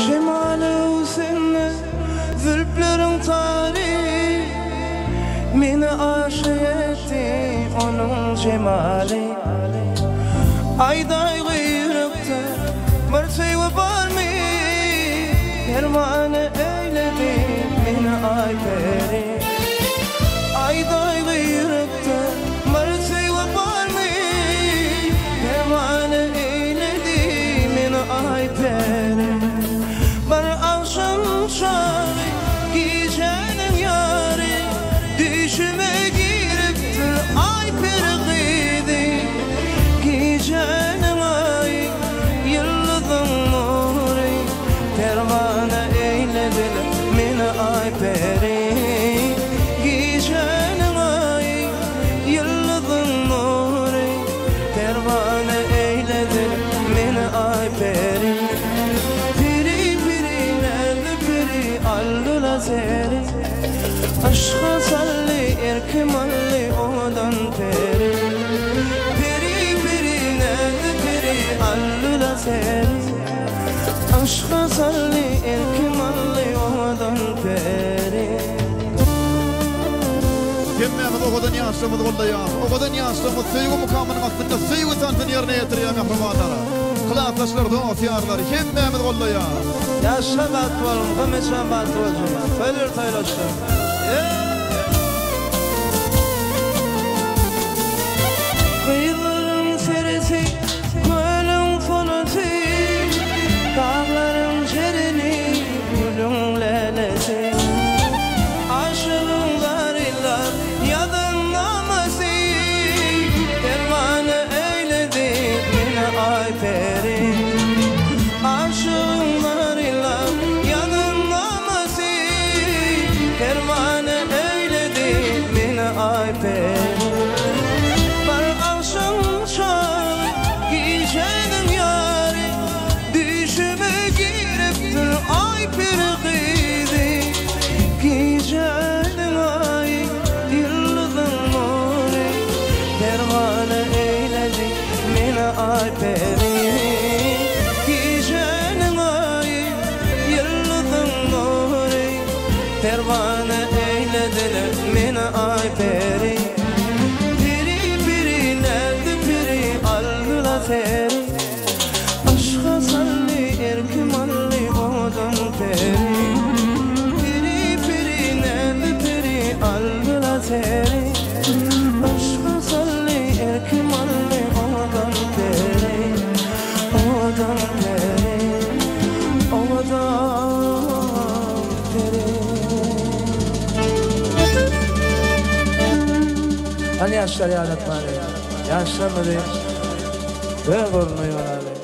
Şemalı seni zülplerin tarih Meni aşık etti onun cemali Ayday gıyrıktı bir sevgi var mı Pervane eyledi meni ay peri Ayday gıyrıktı bir sevgi var mı Pervane eyledi meni ay peri Bir akşam çağı gecenin yarı Düşüme giriptir ay pergidi Gecenin ay yıldızın nuru Pervane eyledi meni ay peri Gecenin ay yıldızın nuru Pervane eyledi meni ay peri Piri piri nerede piri allı seri Aşka salli erkemalli odan peri Piri piri nerede piri allı seri Aşka salli erkemalli odan peri Hemmemiz o kadar yaşlımız kollayalım. O kadar yaşlımız sevgi mukamının aklında sevgi santını yerine getiriyor mehribanlara. Kılaflaşlar, dua fiyarlar hemmemiz kollayalım. Yaşa batvalım, kımeçen batvalım Felir taylaşım Kıyıların serisi, gölün fonası Dağların cerini, gülün lelesi Aşığın garillar, yadın namazı Pervane eyledi meni ay peri Aşığın garillar, yadın namazı Pervane eyledi meni ay peri Gecenin yarı düşüme giriptir ay pergidi Gecenin ay yıldızın nuru Pervane eyledi meni ay peri Gecenin ay yıldızın nuru Pervane eyledi meni ay peri Seri Aşka salli erkemalli odan peri Piri piri nerede peri algıla seri Aşka salli erkemalli odan peri Odan peri Odan peri Hani yaşlar ya anlatma Yaşlar mı değil Ve görünüyor abi